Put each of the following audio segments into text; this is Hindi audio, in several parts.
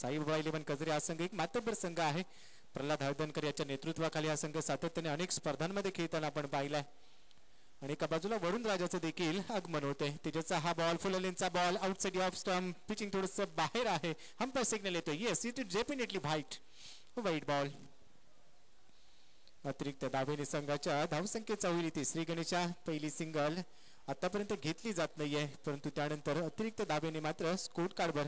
साईबाबा 11 कजरे हा संघ एक मातब्बर संघ आहे. प्रल्हाद हळदणकर याच्या नेतृत्वाखाली हा संघ सातत्याने अनेक स्पर्धांमध्ये खेळताना आपण पाहिलाय. आणि एका बाजूला वरुण राजाचं देखील आगमन होते. त्याचा हा बॉल फुल लेनचा ball outside off stump pitching थोडंसं बाहेर आहे. अंपायर सिग्नल येतोय. Yes it is definitely wide ball. अतिरिक्त दाबेने संघाच्या धावसंख्येचा होईल इथे. श्री गणेशा पहिली सिंगल आतापर्यंत घेतली जात नाहीये, परंतु त्यानंतर अतिरिक्त दाबेने मात्र स्कोर कार्डवर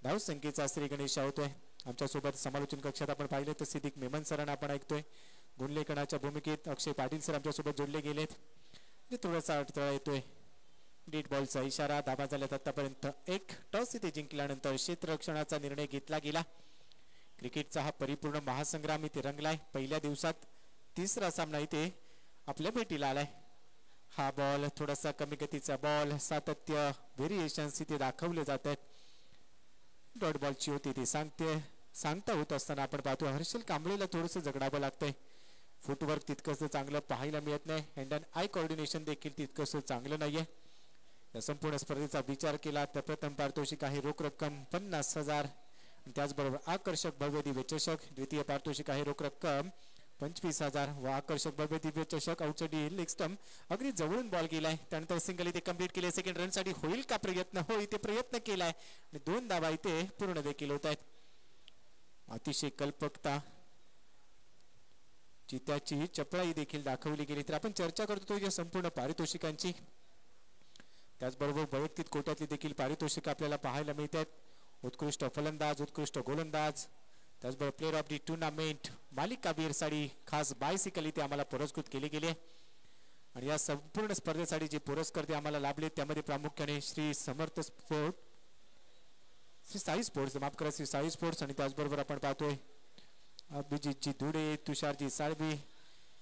धावसंख्येचा श्री गणेशा होतोय. आमच्यासोबत समालोचन कक्षात आपण पाहिले तर सिद्दीक मेमन सरांना आपण ऐकतोय. गुणलेखनाच्या भूमिकेत अक्षय पाटील सर आमच्यासोबत जोडले गेलेत. थोडासा अडथळा येतोय. डेड बॉलचा इशारा. धाबा झाल्यात आतापर्यंत एक. टॉस इथे जिंकल्यानंतर क्षेत्ररक्षणाचा निर्णय घेतला गेला. क्रिकेटचा हा परिपूर्ण महासंग्राम इथे रंगलाय. पहिल्या दिवसात तिसरा सामना इथे आपल्या भेटीला आलाय. हा बॉल थोडासा कमी गतीचा बॉल. सातत्य व्हेरिएशन्स इथे दाखवले जात आहेत. डॉट बॉलची होती ती सांगता होत असताना आपण पाहतो हर्षल कांबळेला थोडंसं जगडावं लागतंय. फुटवर्क तितकंसं चांगलं पाहायला मिळत नाही. हँड अँड आय कोऑर्डिनेशन देखील तितकंसं चांगलं नाहीये. या संपूर्ण स्पर्धेचा विचार केला तर प्रथम पारितोषिक आहे रोख रक्कम 50,000. त्याचबरोबर आकर्षक भव्य दिव्य चषक. द्वितीय पारितोषिक आहे रोख रक्कम 25,000 व आकर्षक भव्य दिव्य चषक. आउटसाइड लेग स्टंप अगदी जवळून बॉल गेलाय. त्यानंतर सिंगल इथे कंप्लीट केले. सेकंड रन साठी होईल का प्रयत्न? हो, इथे प्रयत्न केलाय आणि 2 धावा इथे पूर्ण देखील होत आहेत. अतिशय कल्पकता त्याची चपळाई देखील दाखवली गेली. तर आपण चर्चा करतो या संपूर्ण पारितोषिकांची. त्याचबरोबर वैयक्तिक कोट्यातली देखील पारितोषिक आपल्याला पाहायला मिळतात. उत्कृष्ट फलंदाज, उत्कृष्ट गोलंदाज, त्याचबरोबर प्लेअर ऑफ द टुर्नामेंट, मालिकावीर साठी खास बायसिकल इथे आम्हाला पुरस्कृत केले गेले. आणि या संपूर्ण स्पर्धेसाठी जे पुरस्कार ते आम्हाला लाभले त्यामध्ये प्रामुख्याने श्री समर्थ स्पोर्ट, श्री साई स्पोर्ट्स, माफ करा, श्री साई स्पोर्ट्स. आणि त्याचबरोबर आपण पाहतोय अभिजितजी धुडे, तुषारजी साळवी,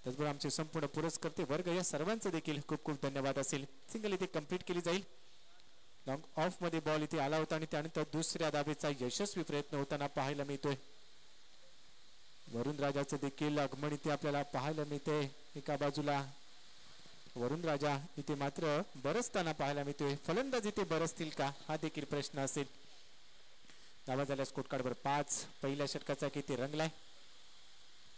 त्याचबरोबर आमचे संपूर्ण पुरस्कर्ते वर्ग या सर्वांचे देखील खूप खूप धन्यवाद असेल. सिंगल इथे कंप्लीट केली जाईल. लॉंग ऑफ मध्ये बॉल इथे आला होता आणि त्यानंतर दुसऱ्या धावेचा यशस्वी प्रयत्न होताना पाहायला मिळतोय. वरुण राजाचं देखील आगमन इथे आपल्याला पाहायला मिळते. एका बाजूला वरुण राजा इथे मात्र बरसताना पाहायला मिळतोय. फलंदाज इथे बरसतील का हा देखील प्रश्न असेल. धावा झाल्या स्कोर कार्डवर 5. पहिल्या षटकाचा किती रंगलाय.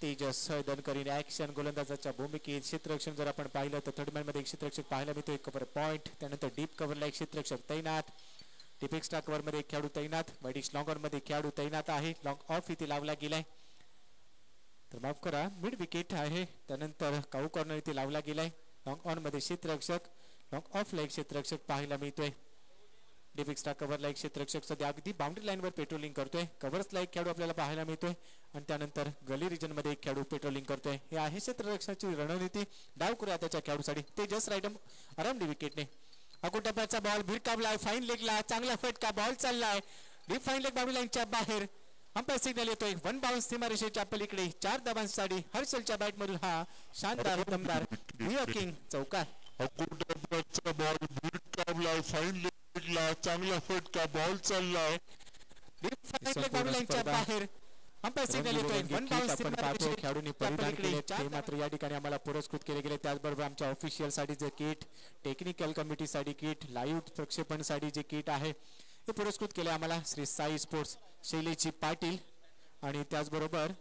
तेजस हळदणकरीने ऍक्शन गोलंदाजाच्या भूमिकेत. क्षेत्ररक्षण जर आपण पाहिलं तर थर्ड मॅन मध्ये एक क्षेत्ररक्षक पाहायला मिळतो. एक कव्हर पॉइंट. त्यानंतर डीप कव्हरला एक क्षेत्ररक्षक तैनात. डीप एक्स्ट्रा कव्हर मध्ये एक खेळाडू तैनात. वाईडिश लॉंग ऑन मध्ये खेळाडू तैनात आहे. लॉंग ऑफ इथे लावला गेलाय. तर माफ करा, मिड विकेट आहे. त्यानंतर काऊ कॉर्नर इथे लावला गेलाय. लॉंग ऑन मध्ये क्षेत्ररक्षक, लॉंग ऑफ ला एक क्षेत्ररक्षक पाहायला मिळतोय. डीप एक्स्ट्रा कव्हरला एक क्षेत्ररक्षक सध्या अगदी बाउंड्री लाईनवर पेट्रोलिंग करतोय. कव्हर्सला एक खेळाडू आपल्याला पाहायला मिळतोय आणि त्यानंतर गली रिजन मध्ये एक खेळाडू पेट्रोलिंग करतोय. हे आहे क्षेत्ररक्षणाची रणनीती. डाव करूया त्याच्या खेळाडूसाठी. तेजस रायडम अराउंड विकेटने. अकोटप्याचा बॉल भिरकावलाय. फाईन लेगला चांगला फटका बॉल चाललाय. डीप फाईन लेग बाउंड्री लाईनच्या बाहेर. अंपायर सिग्नल येतोय. 1 बाउन्स सीमारेषेच्या पलीकडे. 4 धावांसाठी हर्षलच्या बॅट मधून हा शानदार दमदार किंग चौकार. अकोटप्याचा बॉल भिरकावलाय. फाईन चांगला फटका बॉल चाललाय. बाहेर अंपायर सिग्नल येतोय. 1 बाउन्स खेळाडूंनी परिधान केले ते मात्र या ठिकाणी आम्हाला पुरस्कृत केले गेले. त्याचबरोबर आमच्या ऑफिशियल साठी जे किट, टेक्निकल कमिटी साठी किट, लाईव्ह प्रक्षेपण साठी जे किट आहे ते पुरस्कृत केले आम्हाला श्री साई स्पोर्ट्स, शैलेशजी पाटील आणि त्याचबरोबर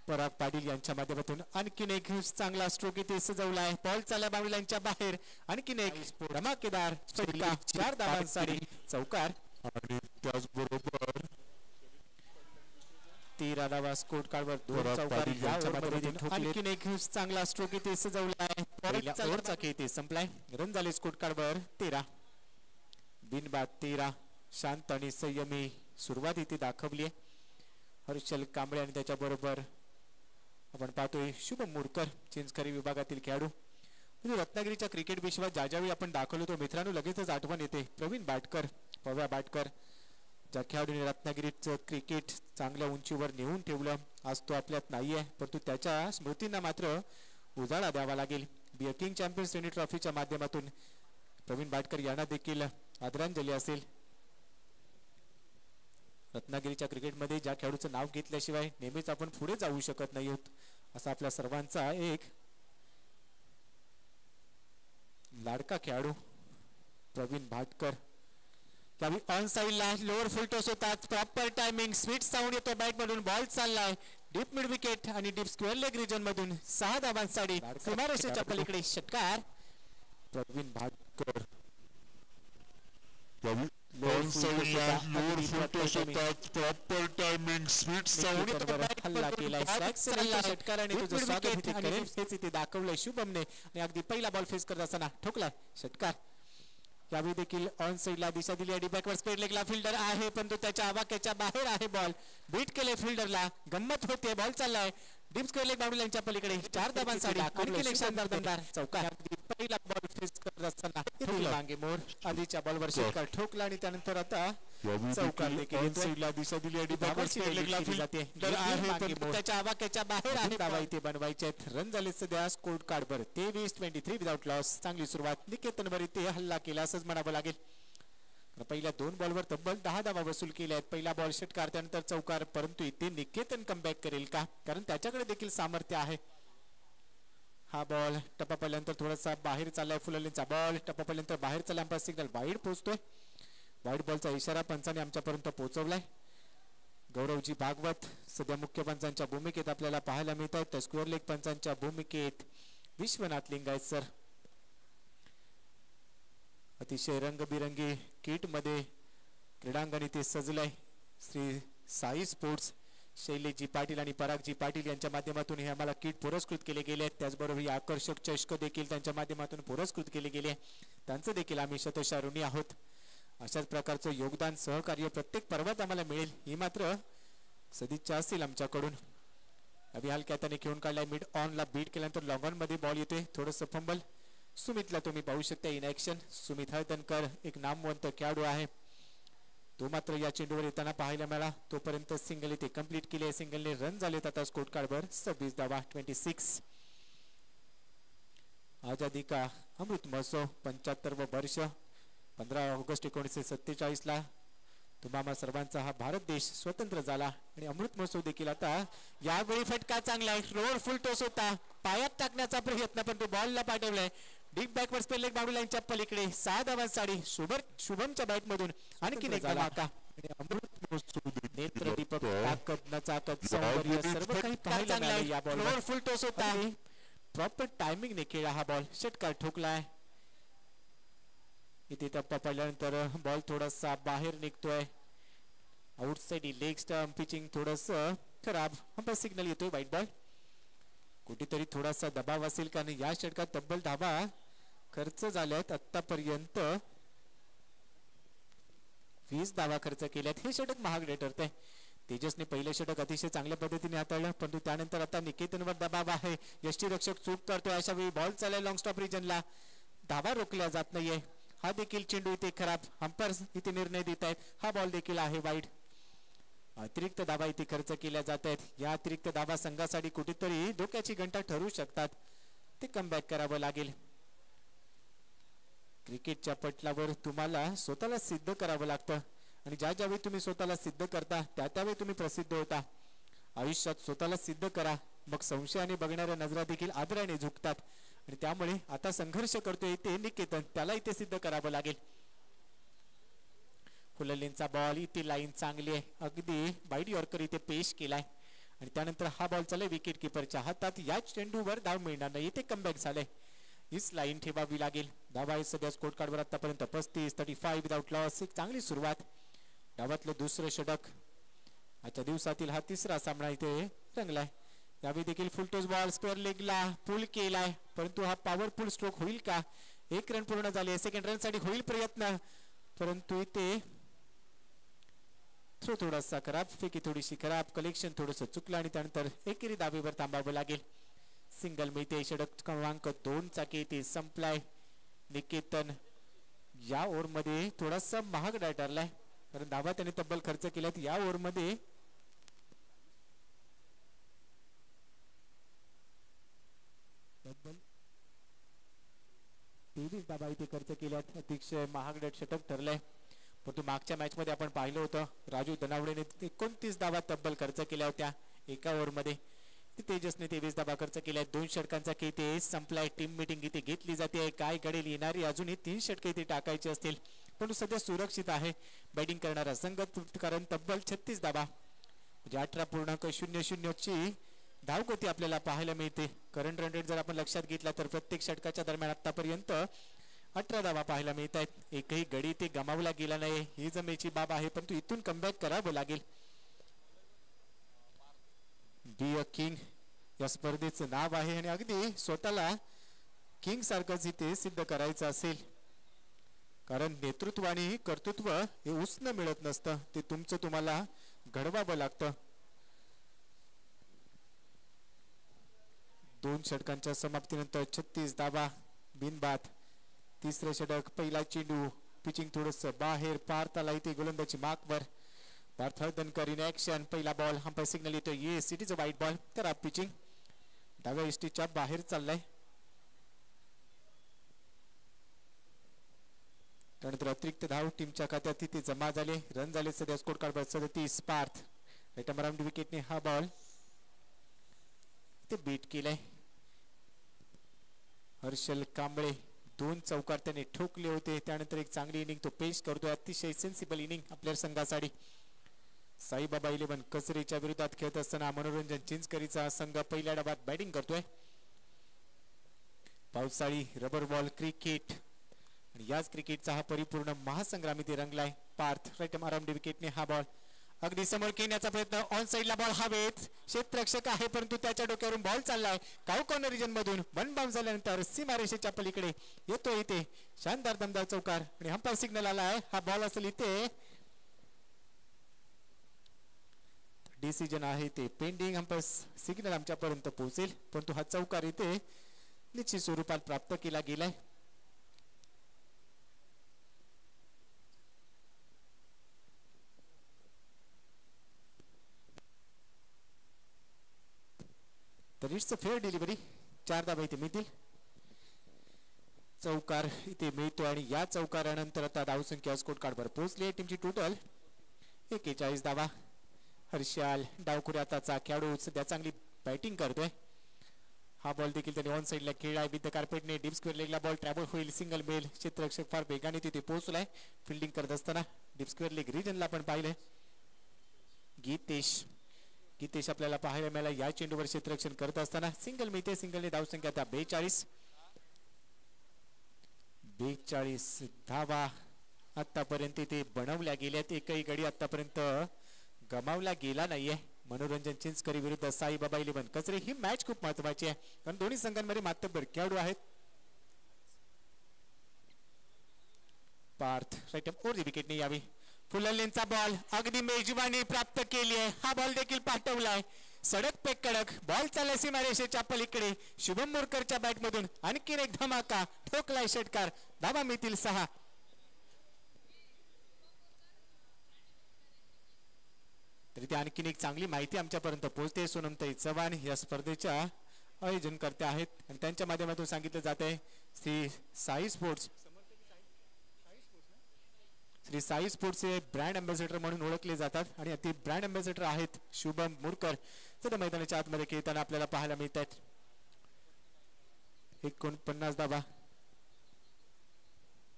पराग पाटील यांच्या माध्यमातून. आणखीन एक चांगला स्ट्रोक इथे सजवला आहे. बॉल चालला बाउंड्री लाईनच्या बाहेर. आणखीन एक धमाकेदार फटका 4 धावांसाठी चौकार. आणि त्याचबरोबर 13 धावा स्कोर कार्डवर 2 चौकार यांच्या माध्यमातून. आणखीन एक चांगला स्ट्रोक इथे सजवला आहे. पहिल्या ओव्हरचा खेळ इथे संपलाय. रन झाले स्कोर कार्डवर 13. बिनबाद 13. शांत आणि संयमी सुरुवात इथे दाखवली आहे हर्षल कांबळे आणि त्याच्याबरोबर आपण पाहतोय शुभम मुडकर, चिंचखरी विभागातील खेळाडू. रत्नागिरीच्या क्रिकेट विश्वात ज्या ज्यावेळी आपण दाखवलो तो मित्रांनो लगेचच आठवण येते प्रवीण बाटकर, पव्या बाटकर, ज्या खेळाडूने रत्नागिरीचं क्रिकेट चांगल्या उंचीवर नेऊन ठेवलं. आज तो आपल्यात नाहीये, परंतु त्याच्या स्मृतींना मात्र उजाळा द्यावा लागेल. बी किंग चॅम्पियन्स ट्रेनी ट्रॉफीच्या माध्यमातून प्रवीण बाटकर यांना देखील आदरांजली असेल. रत्नागिरीच्या क्रिकेटमध्ये ज्या खेळाडूचं नाव घेतल्याशिवाय नेहमीच आपण पुढे जाऊ शकत नाही आहोत असा आपल्या सर्वांचा एक लाडका खेळाडू प्रवीण भाटकर. त्यावेळी ऑन साईडला लोअर फुल टॉस होतात. प्रॉपर टायमिंग, स्वीट साऊंड येतो बॅट मधून. बॉल चाललाय डीप मिड विकेट आणि डीप स्क्वेअर लेग रिजन मधून 6 धावांसाठी सीमारेषेच्या पलीकडे षटकार. प्रवीण भाटकर ऑन साईडला लोअर फुल टॉस होतात. प्रॉपर टायमिंग, स्वीट साऊंड हल्ला केलाय. षटकार आणि तुझं स्वागत इथे दाखवलंय शुभमने आणि अगदी पहिला बॉल फेस करत असताना ठोकलाय षटकार. यावेळी देखील ऑन साईडला दिशा दिली आहे. बॅकवर्ड स्पेड लेगला फिल्डर आहे परंतु त्याच्या आवाक्याच्या बाहेर आहे. बॉल बीट केले फिल्डरला. गंमत होते. बॉल चाललाय डीप स्क्वेअर लेग बाउंड्री लाईनच्या पलीकडे 4 धावांसाठी आणखी एक शानदार दमदार चौकार. पहिला बॉल फेस करत असताना मागे मोर आधीच्या बॉलवर षटकार ठोकला आणि त्यानंतर आता चौकार देखील दिशा दिली आहे. त्याच्या आवाक्याच्या बाहेर आहे. धावा इथे बनवायचे आहेत. रन झाले सध्या स्कोर कार्डवर 23-23 विदाउट लॉस. चांगली सुरुवात. निकेतनवर इथे हल्ला केला असंच म्हणावं लागेल. पहिल्या 2 बॉलवर तब्बल 10 धावा वसूल केल्या आहेत. पहिला बॉल षटकार त्यानंतर चौकार. परंतु इथे निकेतन कमबॅक करेल का? कारण त्याच्याकडे देखील सामर्थ्य आहे. हा बॉल टप्प्यापर्यंत थोडासा बाहेर चाललाय. फुललेचा बॉल टप्प्यापर्यंत बाहेर चालला. अंपायर सिग्नल वाईड पोहोचतोय. वाईड बॉलचा इशारा पंचाने आमच्यापर्यंत पोहोचवलाय. गौरवजी भागवत सध्या मुख्य पंचांच्या भूमिकेत आपल्याला पाहायला मिळत आहेत. तर स्क्वेअर लेग पंचांच्या भूमिकेत विश्वनाथ लिंगायत सर. अतिशय रंगबिरंगी किट मध्ये क्रीडांगण इथे सजलंय. श्री साई स्पोर्ट्स शैलेशजी पाटील आणि परागजी पाटील यांच्या माध्यमातून हे आम्हाला किट पुरस्कृत केले गेले आहेत. त्याचबरोबर ही आकर्षक चषक देखील त्यांच्या माध्यमातून पुरस्कृत केले गेले. त्यांचं देखील आम्ही शतशः ऋणी आहोत. अशाच प्रकारचं योगदान सहकार्य प्रत्येक पर्वात आम्हाला मिळेल ही मात्र सदिच्छा असेल आमच्याकडून. अभि हलक्या त्याने खेळून काढलाय. मिड ऑनला बीट केल्यानंतर लॉंग ऑन मध्ये बॉल येतोय. थोडंसं फंबल. सुमितला तुम्ही पाहू शकता इन ऍक्शन. सुमित हळदनकर एक नामवंत खेळाडू आहे. तो मात्र या चेंडूवर येताना पाहायला मिळाला. तोपर्यंत सिंगल इथे कंप्लीट केले. सिंगलने रन झालेत आता स्कोर कार्डवर 26 धावा 26. आजादी का अमृत महोत्सव 75व वर्ष 15 ऑगस्ट 1947 ला तुम्हा सर्वांचा हा भारत देश स्वतंत्र झाला आणि अमृत महोत्सव देखील आता यावेळी फटका चांगला आहे. रोड फुल टॉस होता. पायात टाकण्याचा प्रयत्न पण तो बॉलला पाठवलाय. डीप बॅकवर्ड स्पेल लेग बाउंड्री लाईनच्या पलीकडे 6 धावांसाठी शुभमच्या बॅट मधून आणखी एक धमाका. नेत्र दीपक ताकद न चाकद सौंदर्य सर्व काही पाहायला मिळाले या बॉलवर. रोड फुल टॉस होता. प्रॉपर टायमिंग ने खेळला हा बॉल. षटकार ठोकलाय. इथे टप्पा पडल्यानंतर बॉल थोडासा बाहेर निघतोय. आउटसाइड लेग स्टंप पिचिंग थोडस खराब. अंपायर सिग्नल येतोय वाईट बॉल. कुठेतरी थोडासा दबाव असेल कारण या षटकात तब्बल धावा खर्च झाल्यात. आतापर्यंत 20 धावा खर्च केल्यात. हे षटक महागडे ठरतंय. तेजसने पहिले षटक अतिशय चांगल्या पद्धतीने हाताळलं परंतु त्यानंतर आता निकेतनवर दबाव आहे. यष्टीरक्षक चूक करतोय. अशा वेळी बॉल चाललाय लॉंग स्टॉप रिजनला. धावा रोखल्या जात नाहीये. हा देखील चेंडू इथे खराब. अंपायर इथे निर्णय देत आहेत. हा बॉल देखील आहे वाईड. अतिरिक्त धावा इथे खर्च केल्या जात आहेत. या अतिरिक्त धावा संघासाठी कुठेतरी धोक्याची घंटा ठरू शकतात. ते कमबॅक करावं लागेल. क्रिकेटच्या पटलावर तुम्हाला स्वतःला सिद्ध करावं लागतं आणि ज्यावेळी तुम्ही स्वतःला सिद्ध करता त्यावेळी तुम्ही प्रसिद्ध होता. आयुष्यात स्वतःला सिद्ध करा मग संशयाने बघणाऱ्या नजरा देखील आदराने झुकतात आणि त्यामुळे आता संघर्ष करतोय ते निकेतन. त्याला इथे सिद्ध करावं लागेल. फुललेंचा बॉल इथे लाईन चांगली आहे. अगदी वाईड यॉर्कर इथे पेश केलाय आणि त्यानंतर हा बॉल चाललाय विकेट किपरच्या हातात. या चेंडूवर धाव मिळणार नाही. इथे कमबॅक झालंय. हीच लाईन ठेवावी लागेल. धावा सध्या स्कोर कार्डवर आतापर्यंत 35 विदाउट लॉस. एक चांगली सुरुवात. डावातलं दुसरं षटक. आजच्या दिवसातील हा तिसरा सामना इथे रंगलाय. यावेळी देखील फुलटॉस बॉल स्क्वेअर लेगला पुल केलाय परंतु हा पॉवरफुल स्ट्रोक होईल का? 1 रन पूर्ण झाले. सेकंड रन साठी होईल प्रयत्न परंतु इथे थ्रो थोडासा खराब. फेकी थोडीशी खराब. कलेक्शन थोडंसं चुकलं आणि त्यानंतर एकेरी दाबेवर थांबावं लागेल. सिंगल मिळते. षटक क्रमांक 2 चा इथे संपलाय. निकेतन या ओव्हर मध्ये थोडासा महाग ठरलाय कारण धावा त्याने तब्बल खर्च केल्यात. या ओव्हर मध्ये 23 धावा इथे खर्च केल्यात. अतिशय महाग षटक ठरलंय परंतु मागच्या मॅच मध्ये आपण पाहिलं होतं राजू दनावडेने 29 धावा तब्बल खर्च केल्या होत्या एका ओव्हर मध्ये. तेजसने 23 धावा खर्च केल्या. 2 षटकांचा खेळ इथे संपलाय. टीम मीटिंग इथे घेतली जाते. काय घडेल? येणारी अजूनही 3 षटके इथे टाकायची असतील पण सध्या सुरक्षित आहे बॅटिंग करणारा संघ, कारण तब्बल 36 धावा म्हणजे 18.00 ची धावगती आपल्याला पाहायला मिळते. करंट रन रेट जर आपण लक्षात घेतला तर प्रत्येक षटकाच्या दरम्यान आतापर्यंत 18 धावा पाहायला मिळत आहेत. एकही गडी ते गमावला गेला नाही ही जमेची बाब आहे, परंतु इथून कमबॅक करावं लागेल. बी अ किंग या स्पर्धेचं नाव आहे आणि अगदी स्वतःला किंग सारखंच इथे सिद्ध करायचं असेल, कारण नेतृत्व आणि कर्तृत्व हे उसनं मिळत नसतं, ते तुमचं तुम्हाला घडवावं लागतं. 2 षटकांच्या समाप्तीनंतर 36 धावा बिनबाद. तिसरं षटक, पहिला चेंडू, पिचिंग थोडस बाहेर, पारताला इथे गोलंदाजी मार्कवर. पार्थ हळदणकर इन ऍक्शन, पहिला बॉल, अंपायर सिग्नल येतो yes it is a white ball. तर पिचिंग डाव्या इष्टीच्या बाहेर चाललाय. त्यानंतर अतिरिक्त धाव टीमच्या खात्यात तिथे जमा झाले, रन झाले सध्या स्कोर कार्डवर 37. पार्थ राईट आर्म विकेटने हा बॉल ते बीट केलाय. हर्षल कांबळे 2 चौकार त्याने ठोकले होते. त्यानंतर एक चांगली इनिंग तो पेश करतोय, अतिशय सेन्सिबल इनिंग आपल्या संघासाठी. साईबाबा 11 कचरेच्या विरोधात खेळत असताना मनोरंजन चिंचकरीचा संघ पहिल्या डावात बॅटिंग करतोय. पावसाळी रबर बॉल क्रिकेट आणि याच क्रिकेटचा हा परिपूर्ण महासंग्राम इथे रंगलाय. पार्थ राईट आर्म विकेटने हा बॉल अगदी समोर खेळण्याचा प्रयत्न, ऑन साइडला बॉल हवेत, क्षेत्ररक्षक आहे परंतु त्याच्या डोक्यावरून बॉल चाललाय काउ कॉर्नर रिजन मधून. वन बाउंस झाल्यानंतर सीमारेषेच्या पलीकडे येतो इथे शानदार दमदार चौकार आणि अंपायर सिग्नल आलाय. हा बॉल असेल इथे डिसिजन आहे ते पेंडिंग. अंपायर सिग्नल आमच्यापर्यंत पोहोचेल, परंतु हा चौकार इथे निश्चित स्वरूपात प्राप्त केला गेलाय. तर इट्स अ फेअर डिलिव्हरी. 4 धावा इथे मिळतील. चौकार इथे मिळतो आणि या चौकारानंतर आता धावसंख्या स्कोर कार्डवर पोहोचली आहे टीमची टोटल 41 धावा. हर्षाल डावखुऱ्या हाताचा खेळाडू सध्या चांगली बॅटिंग करतोय. हा बॉल देखील त्याने ऑन साइडला खेळलाय विथ द कार्पेटने. डीप स्क्वेअर लेगला बॉल ट्रॅव्हल होईल, सिंगल मेल. क्षेत्ररक्षक फार वेगाने तिथे पोहोचलाय फिल्डिंग करत असताना. डीप स्क्वेअर लेग रिजनला आपण पाहिलंय. गीतेश आपल्याला पाहायला मिळाला या चेंडूवर क्षेत्ररक्षण करत असताना. सिंगल मिळते, सिंगलने धावसंख्या आता 42 धावा आतापर्यंत ते बनवल्या गेल्यात. एकही गडी आतापर्यंत गमावला गेला नाहीये. मनोरंजन चिंचकरी विरुद्ध साईबाबा 11 कचरे ही मॅच खूप महत्वाची आहे, कारण दोन्ही संघांमध्ये मातब्बर खेळाडू आहेत. पार्थ राईट ओर विकेटने यावी. फुललेंचा बॉल अगदी मेजवानी प्राप्त केली आहे. हा बॉल देखील पाठवलाय सडक पे कडक. बॉल चाललाय सीमारेषेच्या पलीकडे. शुभम मोरकरच्या बॅट मधून आणखीन एक धमाका ठोकलाय षटकार. धावा मिळतील 6. तरी ते आणखीन एक चांगली माहिती आमच्यापर्यंत पोहोचते. सोनमताई चव्हाण या स्पर्धेच्या आयोजनकर्त्या आहेत आणि त्यांच्या माध्यमातून सांगितलं जात आहे श्री साई स्पोर्ट्सचे ब्रँड अँबॅसेडर म्हणून ओळखले जातात आणि ते ब्रँड अँबॅसेडर आहेत शुभम मुरकर. सध्या मैदानाच्या आतमध्ये खेळताना आपल्याला पाहायला मिळत आहेत. 49 धावा.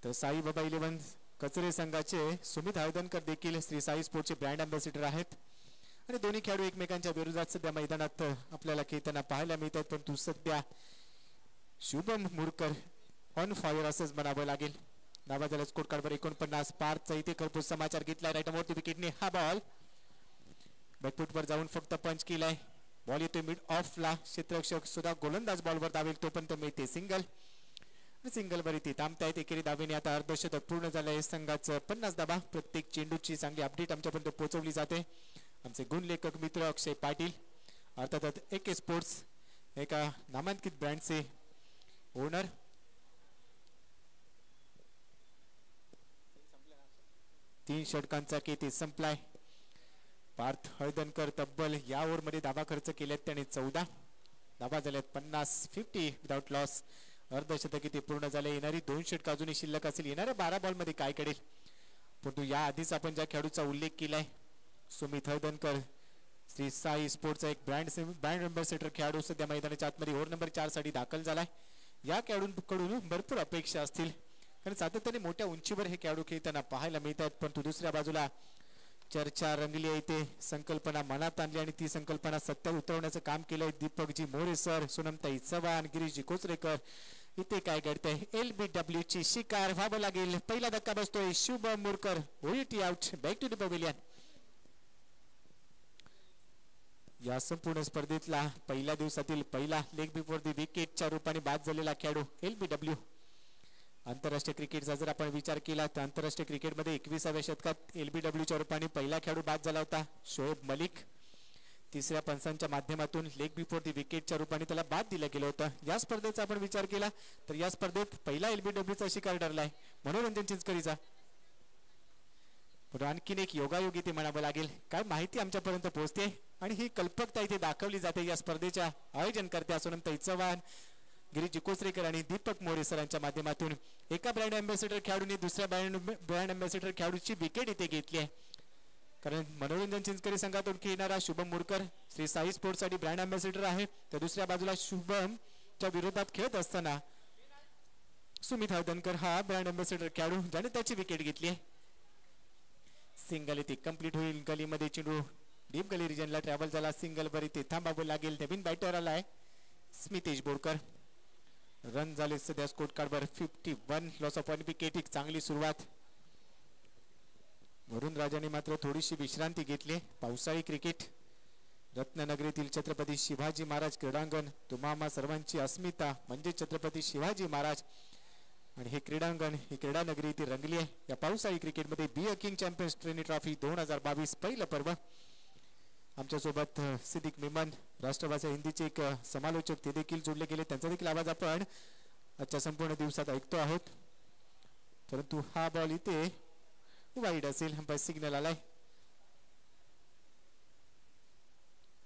तर साईबाबा 11 कचरे संघाचे सुमित हळदणकर देखील श्री साई स्पोर्ट्सचे ब्रँड अँबॅसेडर आहेत आणि दोन्ही खेळाडू एकमेकांच्या विरोधात सध्या मैदानात आपल्याला खेळताना पाहायला मिळतात. परंतु सध्या शुभम मुरकर ऑन फायर असंच म्हणावं लागेल. नावाजाला स्कोर कार्डवर 49. पार्थचा इथे खरपूस समाचार घेतलाय राईट मोठी विकेटने हा बॉल बॅकफुटवर जाऊन फक्त पंच केलाय. बॉल येतोय मिड ऑफला. क्षेत्ररक्षक सुद्धा गोलंदाज बॉलवर धावेल तोपर्यंत मिळते सिंगल. सिंगलवर इथे थांबतायत. एकेरी धावेने आता अर्धशतक पूर्ण झालंय संघाचं. 50 धावा. प्रत्येक चेंडूची चांगली अपडेट आमच्यापर्यंत पोहोचवली जाते. आमचे गुण लेखक मित्र अक्षय पाटील, अर्थातच AK स्पोर्ट्स एका नामांकित ब्रँडचे ओनर. तीन षटकांचा केती संपलाय. पार्थ हळदणकर तब्बल या ओव्हरमध्ये धावा खर्च केल्यात त्याने 14 धावा झाल्यात. 50 विदाउट लॉस. अर्धशतक इथे पूर्ण झाले. येणारी 2 षटक अजूनही शिल्लक असेल. येणाऱ्या 12 बॉलमध्ये काय करेल, परंतु या आधीच आपण ज्या खेळाडूचा उल्लेख केलाय सुमित हळदणकर श्री साई स्पोर्ट्सचा एक ब्रँड अँबॅसेडर खेळाडू सध्या मैदानाच्या आतमध्ये ओव्हर नंबर 4 साठी दाखल झालाय. या खेळाडूंकडून भरपूर अपेक्षा असतील, कारण सातत्याने मोठ्या उंचीवर हे खेळाडू खेळताना पाहायला मिळत आहेत. परंतु दुसऱ्या बाजूला चर्चा रंगली आहे, ते संकल्पना मनात आणली आणि ती संकल्पना सत्यात उतरवण्याचं काम केलंय दीपकजी मोरे सर, सोनमताई चव्हाण, गिरीशजी कोचरेकर. इथे काय घडतंय, LBW ची शिकार व्हावं लागेल. पहिला धक्का बसतोय, शुभम मुरकर ओईटी out, back to the pavilion. या संपूर्ण स्पर्धेतला पहिल्या दिवसातील पहिला लेग बिफोर दी विकेटच्या रूपाने बाद झालेला खेळाडू LBW. आंतरराष्ट्रीय क्रिकेटचा जर आपण विचार केला तर आंतरराष्ट्रीय क्रिकेटमध्ये 21व्या शतकात LBWच्या रूपाने पहिला खेळाडू बाद झाला होता शोएब मलिक. तिसऱ्या पंचांच्या माध्यमातून लेग बिफोर दी विकेटच्या रूपाने त्याला बाद दिलं गेलं होतं. या स्पर्धेचा आपण विचार केला तर या स्पर्धेत पहिला LBWचा शिकार ठरलाय मनोरंजन चिंचकरीचा. पण आणखीन एक योगायोग इथे म्हणावं लागेल. काय माहिती आमच्यापर्यंत पोहोचते आणि ही कल्पकता इथे दाखवली जाते या स्पर्धेच्या आयोजनकर्त्या सोनमताई चव्हाण, गिरीजी कोचरेकर आणि दीपक मोरे सरांच्या माध्यमातून. एका ब्रँड अँबॅसेडर खेळाडूने दुसऱ्या ब्रँड अँबॅसेडर खेळाडूची विकेट इथे घेतली आहे. कारण मनोरंजन चिंचकरी संघातून खेळणारा शुभम मुरकर श्री साई स्पोर्ट्स साठी ब्रँड अँबॅसेडर आहे, तर दुसऱ्या बाजूला शुभमच्या विरोधात खेळत असताना सुमित हळदणकर हा ब्रँड अँबॅसेडर खेळाडू ज्याने त्याची विकेट घेतली आहे. सिंगल इथे कंप्लीट होईल. गलीमध्ये चेंडू डीप गली रिजनला ट्रॅव्हल झाला. सिंगल वर इथे थांबावं लागेल. नवीन बॅटर आलाय स्मितेश बोरकर. रन झाले सध्या स्कोर कार्डवर 51, लॉस ऑफ 1 विकेट. एक चांगली सुरुवात. वरुण राजाने मात्र थोडीशी विश्रांती घेतली. पावसाळी क्रिकेट रत्ननगरीतील छत्रपती शिवाजी महाराज क्रीडांगण तुम्हा सर्वांची अस्मिता म्हणजे छत्रपती शिवाजी महाराज. आणि हे क्रीडांगण, ही क्रीडा नगरी ती रंगली आहे या पावसाळी क्रिकेटमध्ये. Be king champions trainee trophy 2022 पहिलं पर्व. आमच्यासोबत सिद्दीक मेमन राष्ट्रभाषा हिंदीचे एक समालोचक ते देखील जोडले गेले. त्यांचा देखील आवाज आपण आजच्या संपूर्ण दिवसात ऐकतो आहोत. परंतु हा बॉल इथे वाईड असेल. अंपायर सिग्नल आलाय.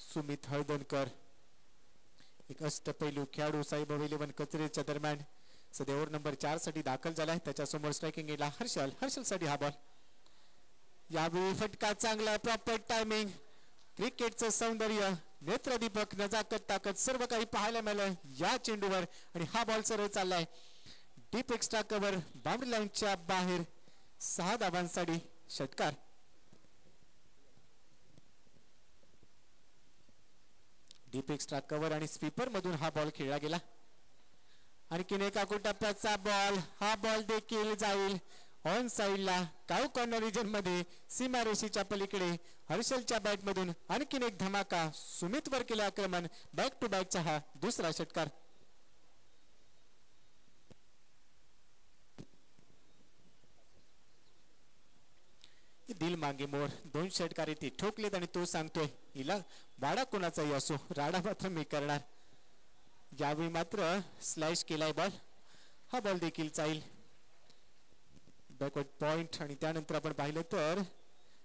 सुमित हळदणकर एक अष्टपैलू खेळाडू साईब 11 कचरेच्या दरम्यान सध्या ओव्हर नंबर 4 साठी दाखल झालाय. त्याच्यासमोर स्ट्रायकिंग एला हर्षल साठी हा बॉल. यावेळी फटका चांगला, प्रॉपर टायमिंग, क्रिकेटचं सौंदर्य, नेत्रदीपक, नजाकत, ताकद सर्व काही पाहायला मिळालं या चेंडूवर. आणि हा बॉल सरळ चाललाय डीप एक्स्ट्रा कव्हर बाउंड्री लाईनच्या बाहेर. 6 धावांसाठी षटकार. डीप एक्स्ट्रा कव्हर आणि स्वीपर मधून हा बॉल खेळला गेला. आणखीन एका टप्प्याचा बॉल. हा बॉल देखील जाईल ऑन साइडला काऊ कॉर्नर रिजन मध्ये सीमारेषेच्या पलीकडे. हर्षलच्या बॅट मधून आणखीन एक धमाका. सुमित वर केले आक्रमण. बॅक टू बॅकचा हा दुसरा षटकार. दिल मागे मोर 2 षटकार इथे ठोकलेत आणि तो सांगतोय हिला वाडा कोणाचाही असो राडा मात्र मी करणार. यावेळी मात्र स्लॅश केलाय बॉल. हा बॉल देखील जाईल बॅकवर्ड पॉइंट. आणि त्यानंतर आपण पाहिलं तर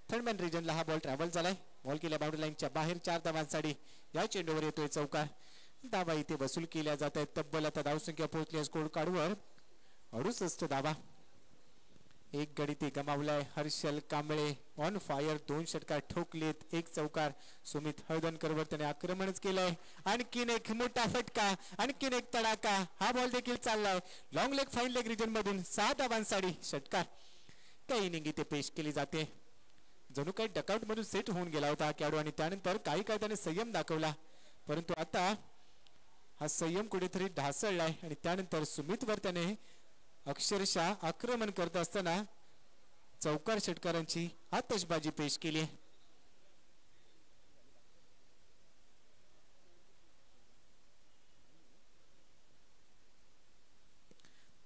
थर्डमॅन रिजनला हा बॉल ट्रॅव्हल झालाय. बॉल केल्या बाउंड्री लाईनच्या बाहेर. 4 धावांसाठी या चेंडूवर येतोय चौकार. धावा इथे वसूल केल्या जात आहेत. तब्बल आता धावसंख्या पोहोचली स्कोर कार्डवर 68 धावा. एक गडी ते गमावलाय. Harshal Kamble on fire. 2 षटकार ठोकलेत, 1 चौकार. सुमित हळदणकरवर त्याने आक्रमणच केलंय. आणखीन एक मोठा फटका, आणखीन एक तडाका. हा बॉल देखील चाललाय long leg fine leg region मधून. 6 धावांसाठी षटकार. काही इनिंग इथे पेश केली जाते. जणू काही डकआउट मधून सेट होऊन गेला होता हा खेळाडू आणि त्यानंतर काही काळ त्याने संयम दाखवला. परंतु आता हा संयम कुठेतरी ढासळलाय आणि त्यानंतर सुमितवर त्याने अक्षरशः आक्रमण करत असताना चौकार षटकारांची आतषबाजी पेश केली.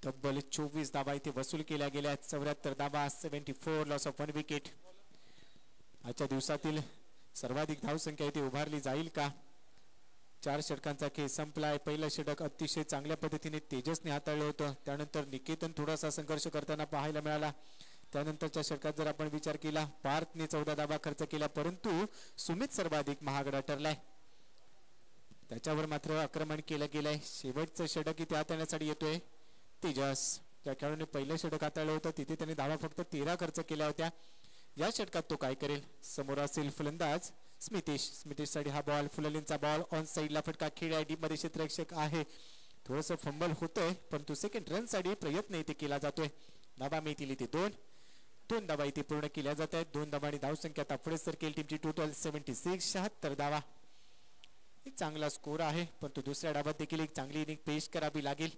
तब्बल 24 धावा इथे वसूल केल्या गेल्या. 74 धावा, 74, लॉस ऑफ 1 विकेट. आजच्या दिवसातील सर्वाधिक धावसंख्या इथे उभारली जाईल का? 4 षटकांचा खेळ संपलाय. पहिलं षटक अतिशय चांगल्या पद्धतीने तेजसने हाताळलं होतं. त्यानंतर निकेतन थोडासा संघर्ष करताना पाहायला मिळाला. त्यानंतरच्या षटकात जर आपण विचार केला पार्थने 14 धावा खर्च केला, परंतु सुमित सर्वाधिक महागडा ठरलाय. त्याच्यावर मात्र आक्रमण केलं गेलंय. शेवटचं षटक इथे हाताळण्यासाठी येतोय तेजस. त्या खेळाडूने पहिलं षटक हाताळलं होतं, तिथे त्याने धावा फक्त 13 खर्च केल्या होत्या. या षटकात तो काय करेल? समोर असेल फलंदाज स्मितेश. स्मितेश साठी हा बॉल, फुललींचा बॉल ऑन साइडला फटका. खेळ आहे डीप मध्ये क्षेत्ररक्षक आहे थोडंसं फंबल होतंय, परंतु सेकंड रन साठी प्रयत्न इथे केला जातोय. धाबा मिळतील इथे 2 धाबा इथे पूर्ण केल्या जात आहेत. 2 धाबांनी धावसंख्या आता पुढे सरकेल टीमची टोटल 76. 76 धावा. एक चांगला स्कोर आहे, परंतु दुसऱ्या डावात देखील एक चांगली इनिंग पेश करावी लागेल.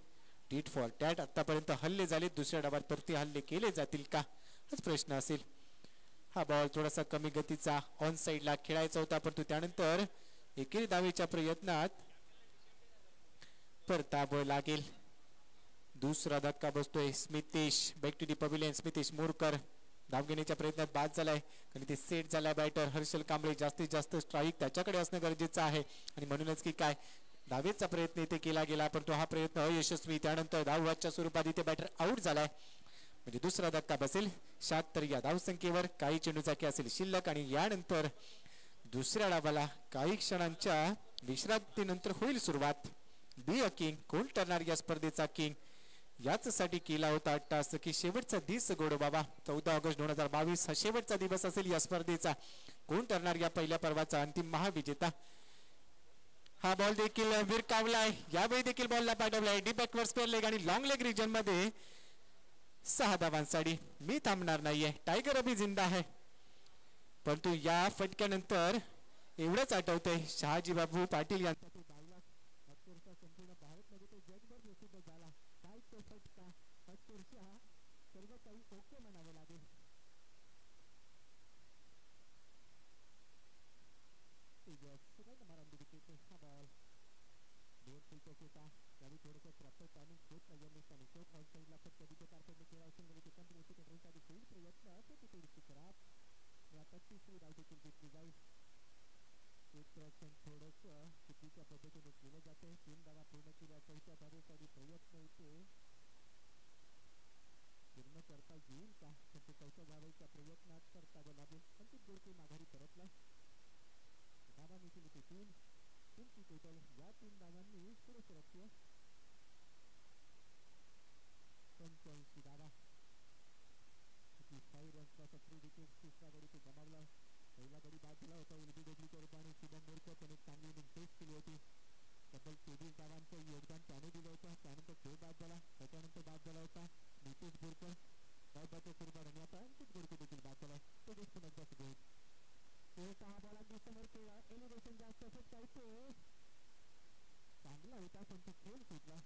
टीट फॉर टॅट आतापर्यंत हल्ले झाले, दुसऱ्या डावात परती हल्ले केले जातील का हाच प्रश्न असेल. हा बॉल थोडासा कमी गतीचा ऑन साइडला खेळायचा होता, परंतु त्यानंतर एकेरी धावेच्या प्रयत्नात परताब लागेल. दुसरा धक्का बसतोय. Smitesh back to the pavilion. Smitesh Morkar धाव घेण्याच्या प्रयत्नात बाद झालाय, कारण ते सेट झालाय बॅटर हर्षल कांबळे. जास्तीत जास्त स्ट्राईक त्याच्याकडे असणं गरजेचं आहे, आणि म्हणूनच की काय धावेचा प्रयत्न इथे केला गेला, परंतु हा प्रयत्न अयशस्वी. त्यानंतर धावच्या स्वरूपात इथे बॅटर आउट झालाय, म्हणजे दुसरा धक्का बसेल. 76 या धावसंख्येवर काही चेंडूचाकी असेल शिल्लक, आणि यानंतर दुसऱ्या डावाला काही क्षणांच्या विश्रांतीनंतर होईल सुरुवात. Be a king. कोण ठरणार या स्पर्धेचा किंग याचसाठी केला होता अट्टास की शेवटचा दिवस गोड बाबा. 14 ऑगस्ट 2022 हा शेवटचा दिवस असेल या स्पर्धेचा. कोण ठरणार या पहिल्या पर्वाचा अंतिम महाविजेता. हा बॉल देखील विरकावलाय, यावेळी देखील बॉलला पाठवलाय डी बॅकवर्ड स्क्वेअर लेग आणि लॉंग लेग रिजन मध्ये 6 धावांसाठी. मी थांबणार नाहीये, टायगर अभी जिंदा आहे. परंतु या फटक्यानंतर एवढंच आठवतंय शहाजी बाबू पाटील यांचा संपूर्ण भारतमध्ये तो जगभर प्रसिद्ध झाला. काय तो फटका, अक्षरशः सर्व काही ओके म्हणावं लागेल. दोन फुलटॉस होता, त्यावेळी थोडंसं प्रॉपर टायमिंग होत नाही निष्ठाने. शॉट ऑन साईडला फक्त तिथे कारकडे खेळा असेल, म्हणजे कंटिन्यू सेकंड रनसाठी होईल प्रयत्न, तो थोडीशी खराब. आता तिसरी धाव देखील घेतली जाईल. क्षेत्ररक्षण थोडंसं चुकीच्या पद्धतीने केलं जाते. 3 धावा पूर्ण केल्या, चौथ्या धावेसाठी प्रयत्न इथे पूर्ण करता येईल का, पण ते चौथ्या धावेच्या प्रयत्नात करतावं लागेल. अंकित गोडके माघारी परतला. धावा मिळतील इथे 3. तुमची टोटल या 3 धावांनी पुढे सरकते 85 धावा. 5 रन्सचा 3 विकेट. तिसरा गडी ते गमावला. पहिला गडी बाद झाला होता एलबीडब्ल्यूच्या रूपाने शुभम मोरकर, पण एक चांगली इनिंग पेश केली होती. तब्बल 24 धावांचं योगदान त्याने दिलं होतं. त्यानंतर तो बाद झाला, त्याच्यानंतर बाद झाला होता नितेश बोरकर धावबाच्या स्वरूपात, आणि आता अंकित गोडके देखील बाद झाला. तो देखील पुन्हा एकदा सुरू होईल. 6 बॉलांनी समोर केला. एलिव्हेशन जास्त फटकायचं चांगला होता, पण तो खेळ सुटला.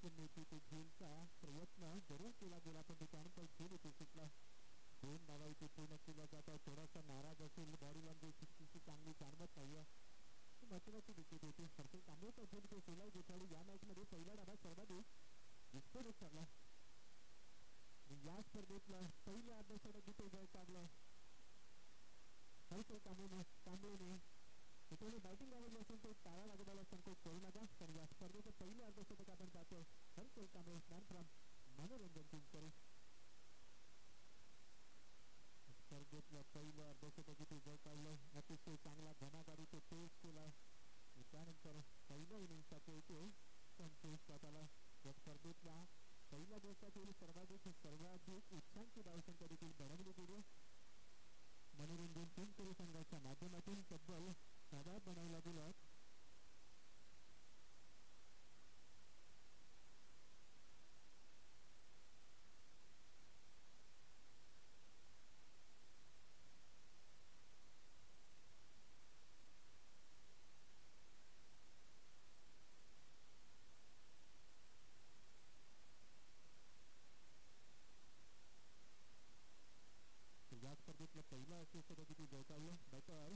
झेलचा प्रयत्न जरूर केला गेला, पण त्यानंतर झेल इथे सुटला. 2 धावा इथे पूर्ण केल्या जातात. थोडासा नाराज असेल, बॉडी लँग्वेज तितकीशी चांगली जाणवत नाहीये. महत्वाची विकेट होती. हर्षल कांबळेचा झेल तो सोलाय खेळाडू या मॅच मध्ये पहिल्या डावात सर्वाधिक विस्फोटक ठरला. या स्पर्धेतला पहिल्या अर्धशतक इथे जय काढलं हर्षल कांबळेने. मित्रांनो, बॅटिंग आवडली असेल तर टाळा वाजवायला संकोच करू नका, कारण या स्पर्धेचं पहिलं अर्धशतक आपण पाहतोय हर्षल कांबळे मॅन फ्रॉम मनोरंजन टीम करू. स्पर्धेतलं पहिलं अर्धशतक इथे जय काढलं. अतिशय चांगला धनाकारी तो पेश केला. त्यानंतर पहिल्या इनिंगसाठी इथे संतोष स्वतःला या स्पर्धेतल्या पहिल्या दिवसातील सर्वाधिक उच्चांकी धावसंख्या देखील बनवली गेली. मनोरंजन टीम करू संघाच्या माध्यमातून तब्बल 10 बनवल्या गेल्यात. या स्पर्धेतलं पहिलं अर्धशतक किती जय काढलं. बॅटर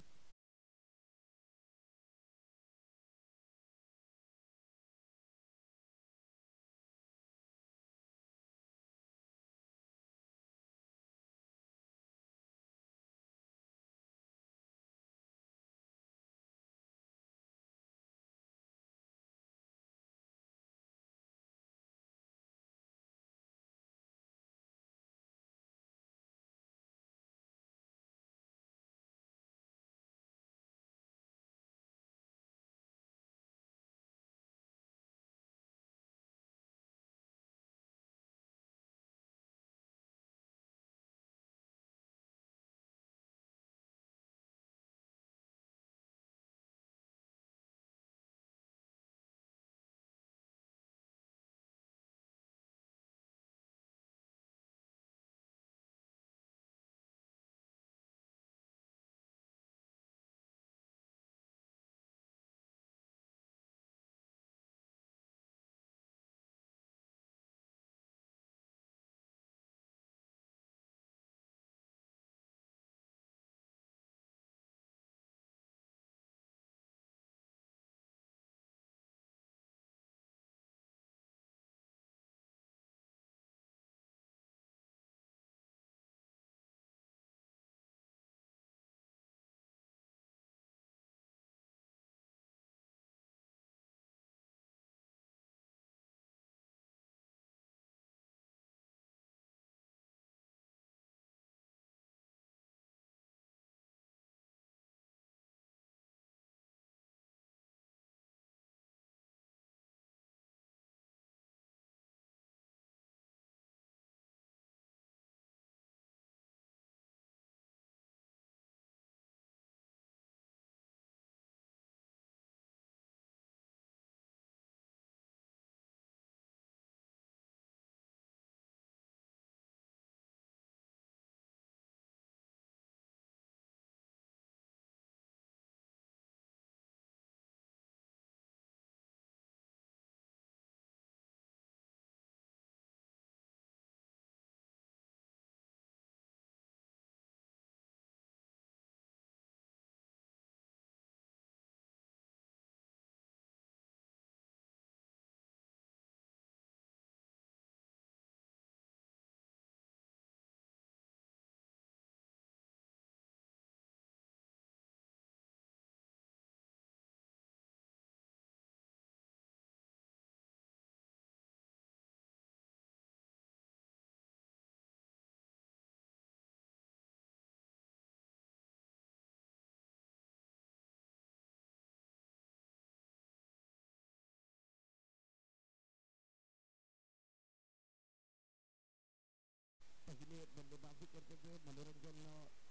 पहिले बल्लेबाजी करते हुए मनोरंजन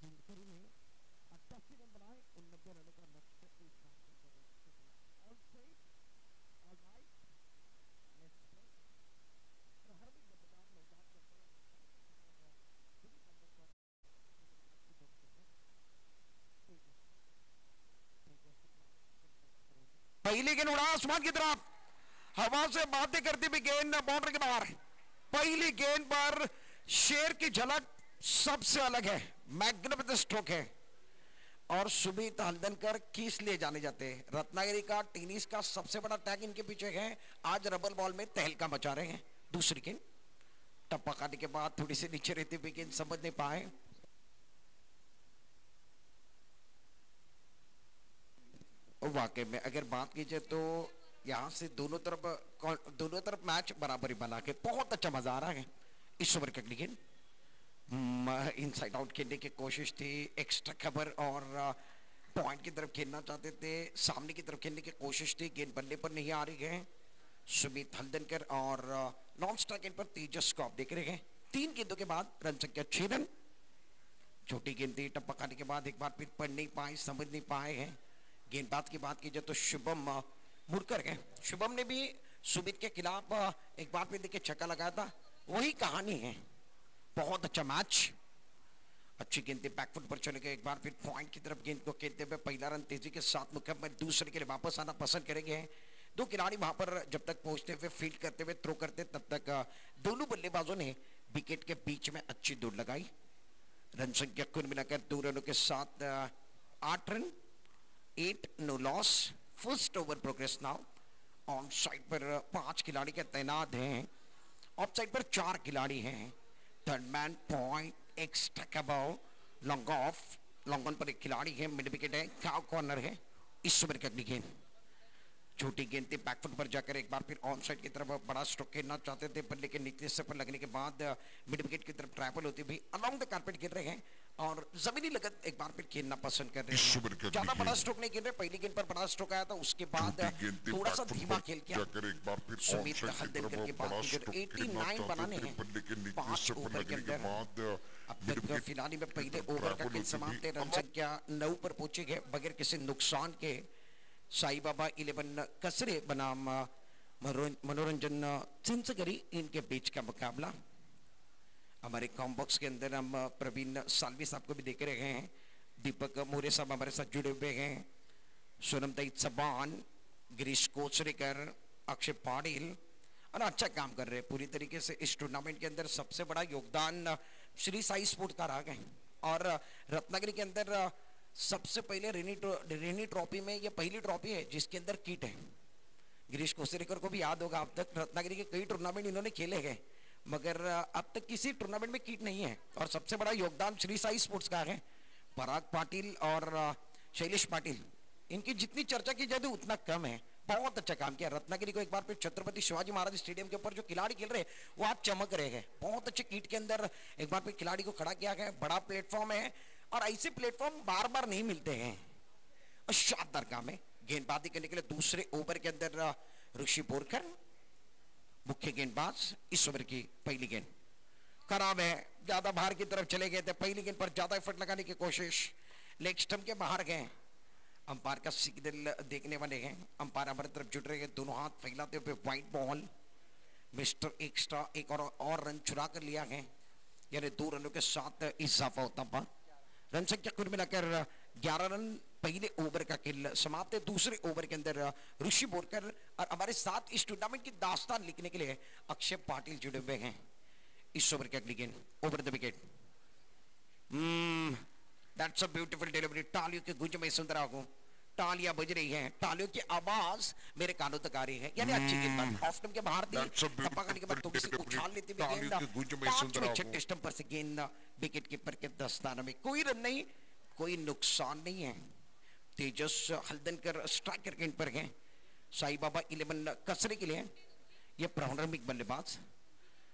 चिंचकरी ने 88 रन बनाए 89 रनों का लक्ष्य इस मैच में all set all right next play प्रहारवी बल्लेबाज मैदान के अंदर पूरी नंबर पर पहली गेंद उड़ा आसमान की तरफ, हवा से बातें करती हुई गेंद बाउंड्री के बाहर। पहली गेंद पर शेर की झलक सबसे अलग है, मैग्निफिसेंट स्ट्रोक है। और सुमित हल्दनकर किस लिए जाने जाते हैं? रत्नागिरी का टेनिस का सबसे बड़ा टैग इनके पीछे है। आज रबल बॉल में तहलका मचा रहे हैं। दूसरी गेंद टप्पा खाने के बाद थोड़ी सी नीचे रहती हुई गेंद समझ नहीं पाए। वाकई में अगर बात कीजिए तो यहाँ से दोनों तरफ मैच बराबरी बना के बहुत अच्छा मजा आ रहा है। इस ओवर की अगली गेंद इनसाइड आउट खेलने की कोशिश थी, एक्स्ट्रा कवर और पॉइंट की तरफ खेलना चाहते थे, सामने की तरफ खेलने की कोशिश थी, गेंद बल्ले पर नहीं आ रही है। सुमित हल्दनकर और नॉन स्ट्राइक गेंद पर तेजस को आप देख रहे हैं। 3 गेंदों के बाद रन संख्या 6 रन। छोटी गेंद थी, टप्पा खाने के बाद एक बार फिर पढ़ नहीं पाए, समझ नहीं पाए हैं। गेंदबाज की बात की जाए तो शुभम मुड़कर गए। शुभम ने भी सुमित के खिलाफ एक बार फिर देखिए छक्का लगाया था, वही कहानी है। बहुत अच्छा मैच, अच्छी गेंद बैकफुट पर चले गए। एक बार फिर पॉइंट की तरफ गेंद को खेलते हुए पहला रन तेजी के साथ मुकाम में दूसरे के लिए वापस आना पसंद करेंगे। दो खिलाड़ी वहां पर जब तक पहुंचते हुए फील्ड करते हुए थ्रो करते, तब तक दोनों बल्लेबाजों ने विकेट के बीच में अच्छी दौड़ लगाई। रन संख्या कुल मिलाकर 2 रनों के साथ 8 run, 8 no loss. First over progress now. On side पर 5 खिलाड़ी के तैनात हैं, ऑफ साइड पर 4 खिलाड़ी हैं। Third man point, extra cover, long off, long on पर एक खिलाड़ी है, मिड विकेट है, काव कॉर्नर है। इस ओवर की अगली गेंद छोटी गेंद थी, बैकफुट पर जाकर एक बार फिर ऑन साइड की तरफ बड़ा स्ट्रोक खेलना चाहते थे, पर लेकिन निचले से पर लगने के बाद मिड विकेट की तरफ ट्रैवल होती हुई अलोंग द कारपेट गिर रहे हैं और जमीनी लगत एक बार फिर खेलना पसंद कर रहे हैं। ज्यादा बड़ा स्ट्रोक नहीं खेल रहे। पहली गेंद पर बड़ा स्ट्रोक आया था, उसके बाद थोड़ा सा धीमा खेल किया। सुमित हल्दनकर के बाद 89 बनाने हैं 5 ओवर के अंदर। अब तक फिलहाल में पहले ओवर का खेल समाप्त है। रन संख्या 9 पर पहुंचे गए बगैर किसी नुकसान के। साई बाबा 11 कसरे बनाम मनोरंजन चिंचकरी, इनके बीच का मुकाबला। हमारे कॉम बॉक्स के अंदर हम प्रवीण सालवी साहब को भी देख रहे हैं, दीपक मोरे साहब हमारे साथ जुड़े हुए हैं, सोनम तई चबान, गिरीश कोचरेकर, अक्षय पाटिल, और अच्छा काम कर रहे हैं पूरी तरीके से। इस टूर्नामेंट के अंदर सबसे बड़ा योगदान श्री साई स्पोर्ट का रहा है। और रत्नागिरी के अंदर सबसे पहले रेनी ट्रॉफी में ये पहली ट्रॉफी है जिसके अंदर किट है। गिरीश कोचरेकर को भी याद होगा, अब तक रत्नागिरी के कई टूर्नामेंट इन्होंने खेले गए, मगर अब तक किसी टूर्नामेंट में किट नहीं है। और सबसे बड़ा योगदान श्री साई स्पोर्ट्स का है। पराग पाटिल और शैलेश पाटिल, इनकी जितनी चर्चा की जाए उतना कम है। बहुत अच्छा काम किया रत्नागिरी को। एक बार फिर छत्रपति शिवाजी महाराज स्टेडियम के ऊपर जो खिलाड़ी खेल रहे हैं वो आज चमक रहे हैं। बहुत अच्छे किट के अंदर एक बार फिर खिलाड़ी को खड़ा किया गया। बड़ा प्लेटफॉर्म है और ऐसे प्लेटफॉर्म बार बार नहीं मिलते हैं। और शानदार काम है। गेंदबाजी करने के लिए दूसरे ओवर के अंदर ऋषि बोरकर मुख्य गेंदबाज। इस ओवर की पहली गेंद खराब है, ज्यादा बाहर की तरफ चले गए थे। पहली गेंद पर ज्यादा एफर्ट लगाने की कोशिश, लेग स्टंप के बाहर गए। अंपायर का सिग्नल देखने वाले हैं। अंपायर हमारी तरफ जुड़ रहे हैं, दोनों हाथ फैलाते हुए व्हाइट बॉल। मिस्टर एक्स्ट्रा एक और रन चुरा कर लिया है, यानी 2 रनों के साथ इजाफा होता है। रन संख्या कुल मिलाकर 11 रन पहले ओवर का खेल समाप्त है। दूसरे ओवर के अंदर ऋषि बोरकर और हमारे साथ इस टूर्नामेंट की दास्तान लिखने के लिए अक्षय पाटिल जुड़े हुए हैं। इस ओवर की अगली गेंद over the wicket. That's a beautiful delivery. तालियों की गूंज में सुन रहा हूं, तालियां बज रही हैं, तालियों की आवाज मेरे कानों तक आ रही है। यानी अच्छी गेंद ऑफ स्टंप के बाहर थी, टप्पा करने के बाद थोड़ी सी उछाल लेती हुई गेंद 5वें छठे स्टंप पर से गेंद विकेट कीपर के दस्ताने में। कोई रन नहीं, कोई नुकसान नहीं है। तेजस हल्दनकर स्ट्राइकर गेंद पर हैं। साई बाबा 11 कसरे के लिए ये प्रारंभिक बल्लेबाज।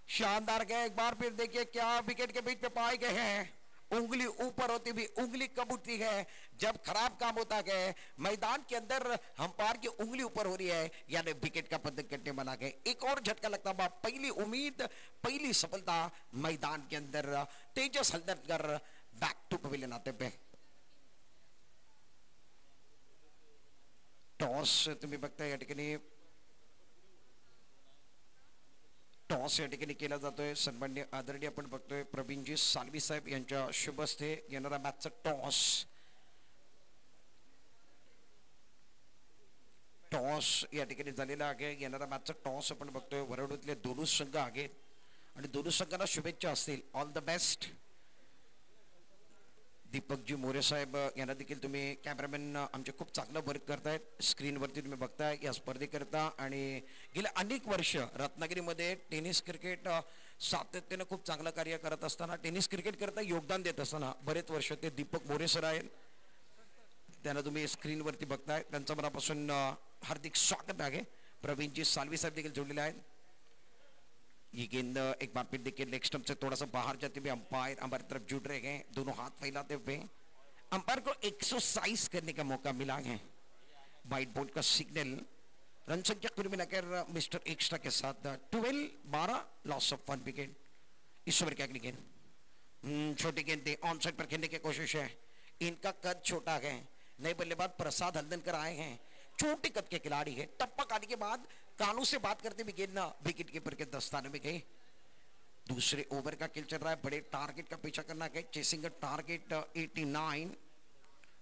शानदार गए। एक बार फिर देखिए क्या विकेट के बीच में पाए गए हैं। उंगली ऊपर होती भी उंगली कब उठती है? जब खराब काम होता है। मैदान के अंदर अंपायर की उंगली ऊपर हो रही है, यानी विकेट का पद्धति कट्टे बना के एक और झटका लगता है। पहली उम्मीद, पहली सफलता मैदान के अंदर। तेजस हल्दरकर बैक टू पवेलियन आते पे टॉस तुम्ही बघताय या ठिकाणी टॉस या ठिकाणी केला जातोय। सन्मान्य आदरणीय आपण बघतोय प्रवीणजी सालवी साहेब यांच्या शुभ हस्ते येणारा मॅचचा टॉस या ठिकाणी झालेला आहे। येणारा मॅचचा टॉस आपण बघतोय। वरवडूतले दोन्ही संघ आहेत आणि दोन्ही संघांना शुभेच्छा असतील। All the best. Deepakji More साहेब यांना देखील तुम्ही कॅमेरामॅन आमचे खूप चांगलं वर्क करतायत। स्क्रीनवरती तुम्ही बघताय या स्पर्धेकरता आणि गेल्या अनेक वर्ष रत्नागिरीमध्ये टेनिस क्रिकेट सातत्याने खूप चांगलं कार्य करत असताना, टेनिस क्रिकेट करता योगदान देत असताना बरेच वर्ष ते दीपक मोरे सर आहेत। त्यांना तुम्ही स्क्रीनवरती बघताय। त्यांचं मनापासून हार्दिक स्वागत आहे। प्रवीणजी सालवी साहेब देखील जोडलेले आहेत। ये गेंद एक बार फिर देखिए लेग स्टंप से थोड़ा सा बाहर जाते हुए अंपायर हमारी तरफ जुड़ रहे हैं। दोनों हाथ फैलाते हुए अंपायर को एक्सरसाइज करने का मौका मिला है। वाइट बोर्ड का सिग्नल। रन संख्या कुल मिलाकर मिस्टर एक्स्ट्रा के साथ 12 लॉस ऑफ 1 विकेट। इस ओवर क्या गेंद छोटी गेंद ऑन साइड पर खेलने की कोशिश है। इनका कद छोटा है। नए बल्लेबाज प्रसाद हल्दनकर आए हैं, छोटे कद के खिलाड़ी है। टप्पा खाने के बाद कानू से बात करते हुए गेंद विकेट कीपर के दस्ताने में गई। दूसरे ओवर का खेल चल रहा है। बड़े टारगेट का पीछा करना है। Chasing target 89।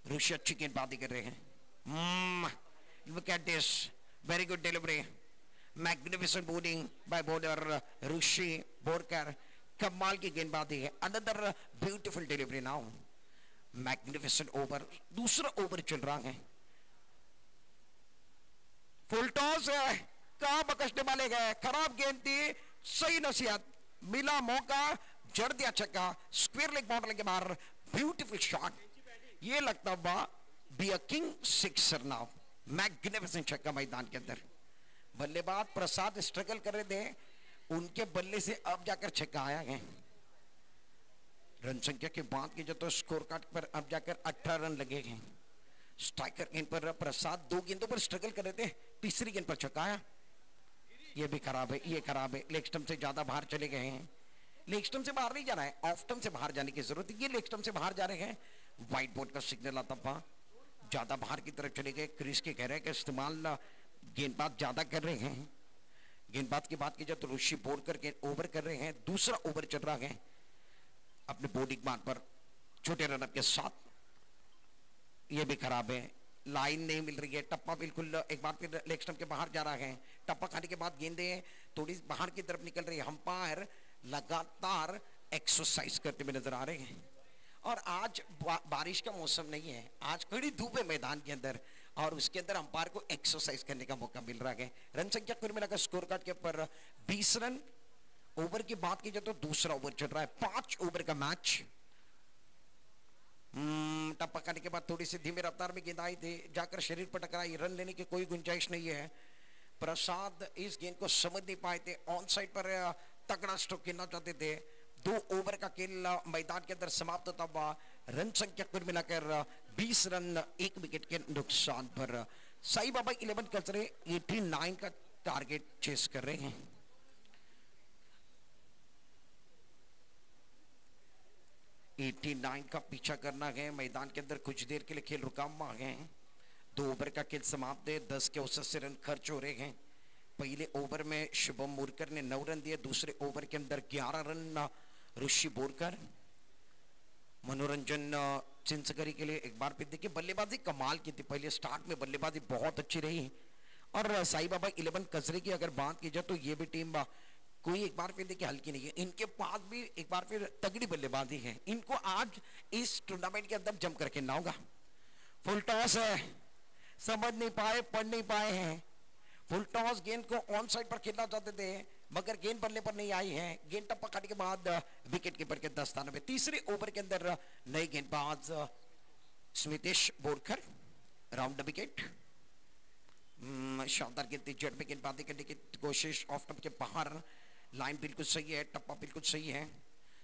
ऋषि अच्छी गेंदबाजी कर रहे हैं। Look at this, very good delivery, magnificent bowling by bowler Rishi Borkar. कमाल की गेंदबाजी है। Another beautiful delivery now. Magnificent over. दूसरा ओवर चल रहा है। फुल टॉस है। कहां बकसने वाले गए, खराब गेंद थी, सही नसीहत, मिला मौका, जड़ दिया छक्का। स्क्वायर लेग बाउंड्री के बाहर ब्यूटीफुल शॉट। ये लगता हुआ be a king sixer now. Magnificent छक्का मैदान के अंदर। बल्लेबाज प्रसाद स्ट्रगल कर रहे थे, उनके बल्ले से अब जाकर छक्का आया है। रन संख्या की बात की जाए तो स्कोर कार्ड पर अब जाकर 18 रन लगे हैं। स्ट्राइकर गेंद पर प्रसाद 2 गेंदों पर स्ट्रगल कर रहे थे, तीसरी गेंद पर छक्का आया। ये भी खराब है, ये खराब है। लेग स्टंप से ज्यादा बाहर चले गए हैं। लेग स्टंप से बाहर नहीं जाना है, ऑफ स्टंप से बाहर जाने की जरूरत है। ये लेग स्टंप से बाहर जा रहे हैं। व्हाइट बोर्ड का सिग्नल आता हुआ ज्यादा बाहर की तरफ चले गए। क्रीज के गहराई का इस्तेमाल गेंदबाज ज्यादा कर रहे हैं। गेंदबाज की बात की जाए तो ऋषि बोरकर के ओवर कर रहे हैं। दूसरा ओवर चल रहा है अपने बॉलिंग मान पर छोटे रनअप के साथ। ये भी खराब है, लाइन नहीं मिल रही है। टप्पा बिल्कुल एक बार फिर लेग स्टंप के बाहर जा रहा है। टप्पा खाने के बाद गेंदें थोड़ी बाहर की तरफ निकल रही है। अंपायर लगातार एक्सरसाइज करते हुए नजर आ रहे हैं। और आज बारिश का मौसम नहीं है, आज कड़ी धूप है मैदान के अंदर और उसके अंदर अंपायर को एक्सरसाइज करने का मौका मिल रहा है। रन संख्या कुल मिलाकर स्कोर कार्ड के ऊपर 20 रन। ओवर की बात की जाए तो दूसरा ओवर चल रहा है। 5 ओवर का मैच। टप्पा खाने के बाद थोड़ी सी धीमी रफ्तार में गेंद आई थी, जाकर शरीर पर टकराई। रन लेने की कोई गुंजाइश नहीं है। प्रसाद इस गेंद को समझ नहीं पाए थे। ऑन साइड पर तगड़ा स्ट्रोक खेलना चाहते थे। 2 ओवर का खेल मैदान के अंदर समाप्त होता हुआ। रन संख्या कुल मिलाकर 20 रन, 1 विकेट के नुकसान पर साई बाबा 11 कचरे 89 का टारगेट चेस कर रहे हैं। $89 का पीछा करना है। मैदान के अंदर कुछ देर के लिए खेल रुका हुआ है। 2 ओवर का खेल समाप्त है। 10 के औसत से रन खर्च हो रहे हैं। पहले ओवर में शुभम मुरकर ने 9 रन दिए। दूसरे ओवर के अंदर 11 रन ऋषि बोरकर। मनोरंजन चिंचकरी के लिए एक बार फिर देखिए बल्लेबाजी कमाल की थी। पहले स्टार्ट में बल्लेबाजी बहुत अच्छी रही। और साई बाबा 11 कचरे की अगर बात की जाए तो ये भी टीम कोई एक बार फिर देखिए हल्की नहीं है। इनके पास भी एक बार फिर तगड़ी बल्लेबाजी है। इनको आज इस टूर्नामेंट के अंदर जम कर खेलना होगा। फुल टॉस है, समझ नहीं पाए, पढ़ नहीं पाए हैं। फुल टॉस गेंद को ऑन साइड पर खेलना चाहते थे मगर गेंद बल्ले पर नहीं आई है। गेंद टप्पा खाने के बाद विकेट कीपर के दस्ताने में। तीसरे ओवर के अंदर नए गेंदबाज Smitesh Borkar, round the wicket. शानदार गेंद जड़ में गेंदबाजी करने की कोशिश, ऑफ स्टंप के बाहर। लाइन बिल्कुल सही है, टप्पा बिल्कुल सही है।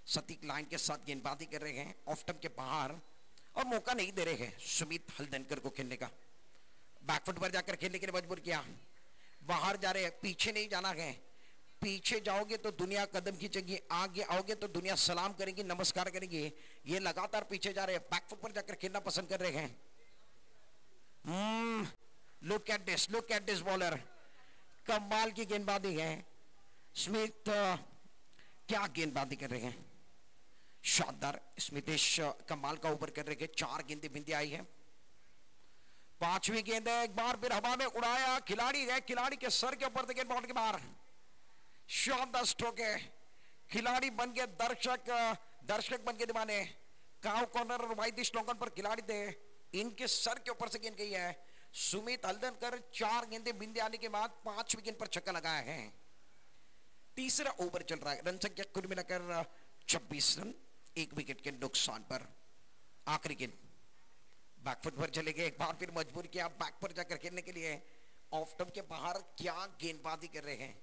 सटीक लाइन के साथ गेंदबाजी कर रहे हैं ऑफ स्टंप के बाहर और मौका नहीं दे रहे हैं सुमित हल्दनकर को खेलने का। बैकफुट पर जाकर खेलने के लिए मजबूर किया, बाहर जा रहे हैं, पीछे नहीं जाना है, पीछे जाओगे तो दुनिया कदम खींचेगी, आगे आओगे तो दुनिया सलाम करेगी, नमस्कार करेगी। ये लगातार पीछे जा रहे हैं, बैकफुट पर जाकर खेलना पसंद कर रहे हैं। लुक एट दिस बॉलर, कमाल की गेंदबाजी है। स्मिथ क्या गेंदबाजी कर रहे हैं, शानदार। स्मितेश कमाल का ओवर कर रहे हैं, 4 गेंदें बिंदी आई है। 5वीं गेंद है, एक बार फिर हवा में उड़ाया, खिलाड़ी है, खिलाड़ी के सर के ऊपर गेंद बॉल के बाहर। शानदार स्ट्रोक है, खिलाड़ी बन के दर्शक बन के दीवाने। काउ कॉर्नर और वाइड स्लोगन पर खिलाड़ी थे, इनके सर के ऊपर से गेंद गई है। सुमित हल्दनकर 4 गेंदें बिंदे आने के बाद 5वीं गेंद पर छक्का लगाया है। तीसरा ओवर चल रहा है, रन संख्या कुल मिलाकर 26 रन, 1 विकेट के नुकसान पर। आखिरी गेंद बैकफुट पर चले गए, एक बार फिर मजबूर किया बैक पर जाकर खेलने के लिए। ऑफ स्टंप के बाहर क्या गेंदबाजी कर रहे हैं।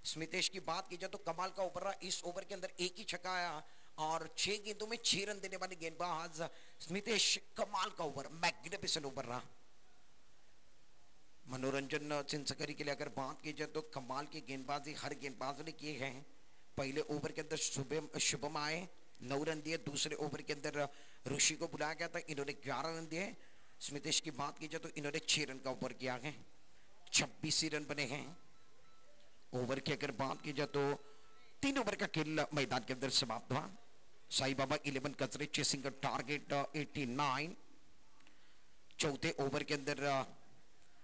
स्मितेश की बात की जाए तो कमाल का ओवर रहा, इस ओवर के अंदर एक ही छक्का आया और 6 गेंदों में 6 रन देने वाले गेंदबाज स्मितेश। कमाल का ओवर, मैग्निफिसेंट ओवर रहा। मनोरंजन चिंचकरी के लिए अगर बात की जाए तो कमाल की गेंदबाजी हर गेंदबाज ने किए हैं। पहले ओवर के अंदर शुभम आए, 9 रन दिए। दूसरे ओवर के अंदर ऋषि को बुलाया गया था, इन्होंने 11 रन दिए। स्मितेश की बात की जाए तो इन्होंने 6 रन का ओवर किया है, 26 रन बने हैं। ओवर की अगर बात की जाए तो 3 ओवर का खेल मैदान के अंदर समाप्त हुआ। साई बाबा 11 कचरे, चेसिंग टारगेट 89। चौथे ओवर के अंदर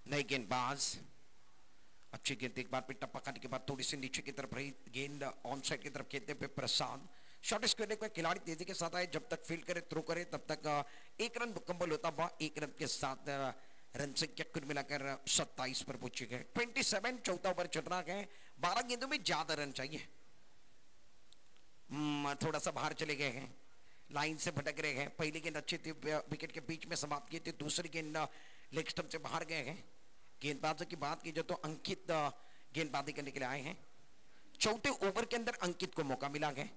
नए गेंदबाज, अच्छी गेंद, एक बार फिर टप्पा खाने के बाद थोड़ी सी नीचे की तरफ रही गेंद, ऑन साइड की तरफ खेलते हुए प्रसाद। शॉर्ट स्क्वायर का खिलाड़ी तेजी के साथ आए, जब तक फील्ड करे थ्रो करे तब तक 1 रन मुकम्मल होता हुआ। 1 रन के साथ रन संख्या कुल मिलाकर 27 पर पहुंचे गए। 27, चौथा ओवर चल रहा है, 12 गेंदों में ज्यादा रन चाहिए। थोड़ा सा बाहर चले गए हैं, लाइन से भटक रहे हैं। पहली गेंद अच्छी थी, विकेट के बीच में समाप्त की थी। दूसरी गेंद लेग स्टंप से बाहर गए हैं। गेंदबाजों की बात की जाए तो अंकित गेंदबाजी करने के लिए आए हैं। चौथे ओवर के अंदर अंकित को मौका मिला है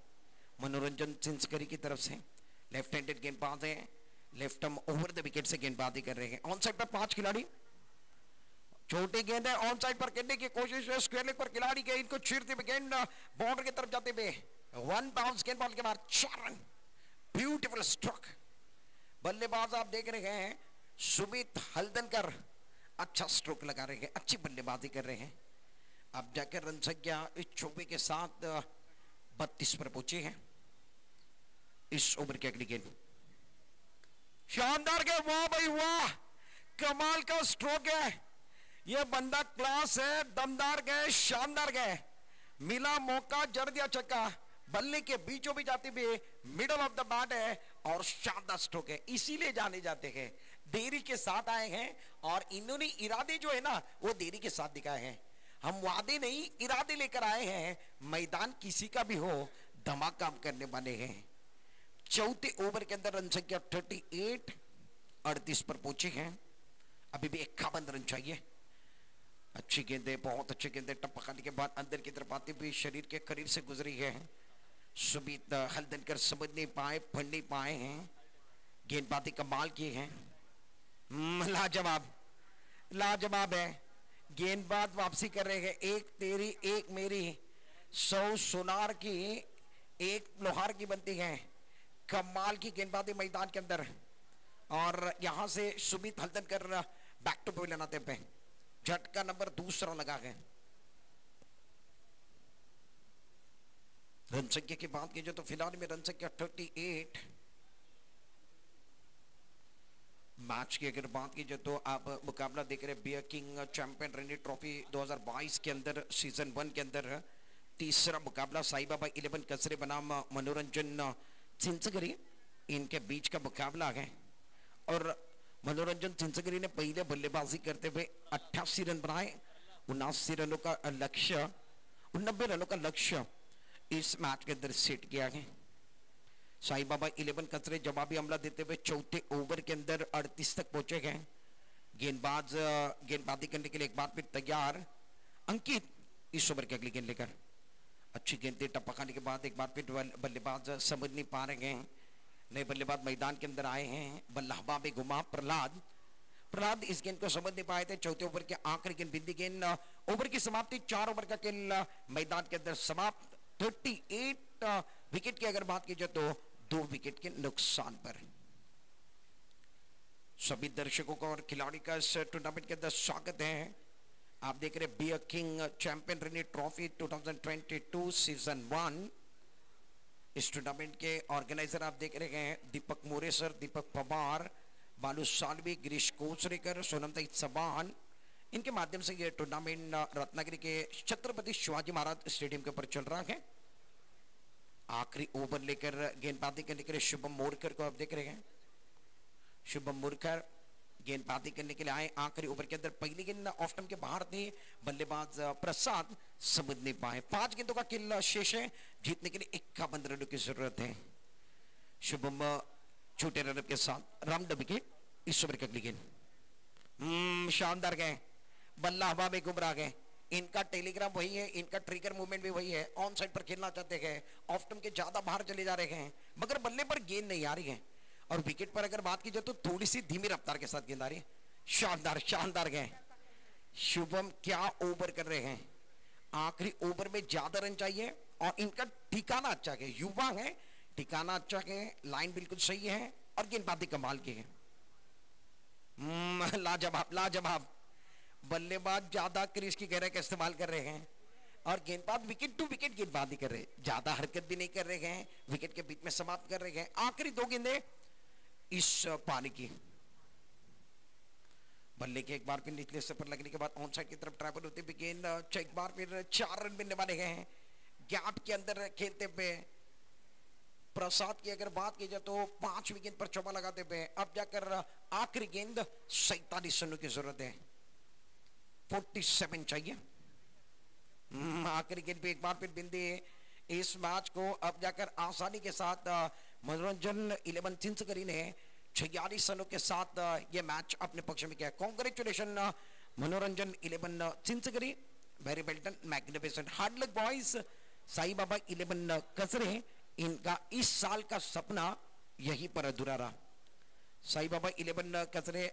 मनोरंजन चिंचकरी की तरफ से। लेफ्ट हैंडेड गेंदबाज है, left arm over the wicket से गेंदबाजी कर रहे हैं। ऑन साइड पर 5 खिलाड़ी, छोटी गेंद है, ऑन साइड पर खेलने की कोशिश है। स्क्वायर लेग पर खिलाड़ी गए, इनको चीरते हुए गेंद बॉर्डर की तरफ जाते हुए 1 बाउंस गेंद बॉल के बाद 4 रन। Beautiful stroke. बल्लेबाज आप देख रहे हैं सुमित हल्दनकर, अच्छा स्ट्रोक लगा रहे हैं, अच्छी बल्लेबाजी कर रहे हैं। अब जाकर रन संख्या इस 24 के साथ 32 पर पहुंचे हैं। इस ओवर की अगली गेंद शानदार गए, वाह भाई वाह, कमाल का स्ट्रोक है। ये बंदा क्लास है, दमदार गए, शानदार गए, मिला मौका, जड़ दिया छक्का, बल्ले के बीचों बीच जाते हुए मिडल ऑफ द बैट है और शानदार स्ट्रोक है। इसीलिए जाने जाते हैं, देरी के साथ आए हैं और इन्होंने इरादे जो है ना वो देरी के साथ दिखाए हैं। हम वादे नहीं इरादे लेकर आए हैं, मैदान किसी का भी हो धमाका हम करने वाले हैं। चौथे ओवर के अंदर रन संख्या 38, 38 पर पहुंचे हैं। अभी भी 51 रन चाहिए। अच्छी गेंदे, बहुत अच्छी गेंदे, टप्पा खाने के बाद अंदर की तरफ आते हुए शरीर के करीब से गुजरी है। सुमित हल्दनकर समझ नहीं पाए, पढ़ नहीं पाए हैं, गेंदबाजी कमाल की है। लाजवाब, लाजवाब है। गेंदबाज वापसी कर रहे हैं, एक तेरी एक मेरी, 100 सोनार की 1 लोहार की बनती है। कमाल की गेंदबाजी मैदान के अंदर और यहां से Sumit Haldankar back to pavilion आते हैं। झटका नंबर 2 लगा है। रन संख्या की बात की जाए तो फिलहाल में रन संख्या 38। मैच की अगर बात की जाए तो आप मुकाबला देख रहे हैं बियर किंग चैंपियन रणजी ट्रॉफी 2022 के अंदर सीजन 1 के अंदर तीसरा मुकाबला साई बाबा 11 कचरे बनाम मनोरंजन चिंचकरी, इनके बीच का मुकाबला है। और मनोरंजन चिंचकरी ने पहले बल्लेबाजी करते हुए 88 रन बनाए। 79 रनों का लक्ष्य, 89 रनों का लक्ष्य इस मैच के अंदर सेट किया है। साई बाबा 11 कचरे जवाबी हमला देते हुए चौथे ओवर के अंदर 38 तक पहुंचे हैं। गेंदबाजी करने के लिए एक बार फिर तैयार अंकित इस ओवर की अगली गेंद लेकर। अच्छी गेंदें टप्पा खाने के बाद एक बार फिर बल्लेबाज समझ नहीं पा रहे हैं। नए बल्लेबाज मैदान के अंदर आए हैं। बल्ला हवा में घुमा प्रहलाद इस गेंद को समझ नहीं पाए थे। चौथे ओवर के आखिरी गेंद बिंदी गेंद। ओवर की समाप्ति 4 ओवर का खेल मैदान के अंदर समाप्त। 38 विकेट की अगर बात की जाए तो 2 विकेट के नुकसान पर। सभी दर्शकों का और खिलाड़ी का इस टूर्नामेंट के अंदर स्वागत है। आप देख रहे be a king champion runny trophy 2022 season 1। इस टूर्नामेंट के ऑर्गेनाइजर आप देख रहे हैं दीपक मोरे सर, दीपक पवार, बालू सालवी, गिरीश कोसरेकर, सोनमताई चौहान। इनके माध्यम से यह टूर्नामेंट रत्नागिरी के छत्रपति शिवाजी महाराज स्टेडियम के ऊपर चल रहा है। आखिरी ओवर लेकर गेंदबाजी करने के लिए शुभम मोरकर को आप देख रहे हैं। शुभम मोरकर गेंदबाजी करने के लिए आए। आखिरी ओवर के अंदर पहली गेंद ऑफ स्टंप के बाहर थी। बल्लेबाज प्रसाद समझ नहीं पाए। 5 गेंदों का खेल शेष है। जीतने के लिए 51 रनों की जरूरत है। शुभम छोटे रन के साथ राउंड विकेट। इस ओवर की अगली गेंद शानदार गए। बल्ला हवा में घूम रहा गए। इनका टेलीग्राम वही है, इनका ट्रिगर मूवमेंट भी वही है। ऑन साइड पर खेलना चाहते हैं, ऑफ स्टंप के ज्यादा बाहर चले जा रहे हैं, मगर बल्ले पर गेंद नहीं आ रही है। और विकेट पर अगर बात की जाए तो थोड़ी सी धीमी रफ्तार के साथ गेंद आ रही है। शानदार गए। शुभम क्या ओवर कर रहे हैं। आखिरी ओवर में ज्यादा रन चाहिए और इनका ठिकाना अच्छा है। युवा है, ठिकाना अच्छा है, लाइन बिल्कुल सही है और गेंदबाजी कमाल की है। लाजवाब। बल्लेबाज ज्यादा क्रीज की गहराई का इस्तेमाल कर रहे हैं और गेंदबाज विकेट टू विकेट गेंदबाजी कर रहे हैं। ज्यादा हरकत भी नहीं कर रहे हैं, विकेट के बीच में समाप्त कर रहे हैं। आखिरी 2 गेंदें इस पारी की। बल्ले के एक बार फिर निचले से पर लगने के बाद ऑन साइड की तरफ ट्रैवल होते हुए गेंद एक बार फिर 4 रन मिलने वाले हैं। गैप के अंदर खेलते हुए प्रसाद की अगर बात की जाए तो 5वीं गेंद पर चौका लगाते हुए अब जाकर आखिरी गेंद 47 रनों की जरूरत है। 47 चाहिए। आखिरी गेंद पे एक बार फिर बिंदी इस मैच को अब जाकर आसानी के साथ मनोरंजन 11 चिंचकरी ने 46 रनों के साथ ये मैच अपने पक्ष में किया। Congratulation Manoranjan 11 Chinchkari, very well done, magnificent, hard luck boys. Sai Baba 11 Kasare, इनका इस साल का सपना यहीं पर अधूरा रहा। साई बाबा 11 कसरे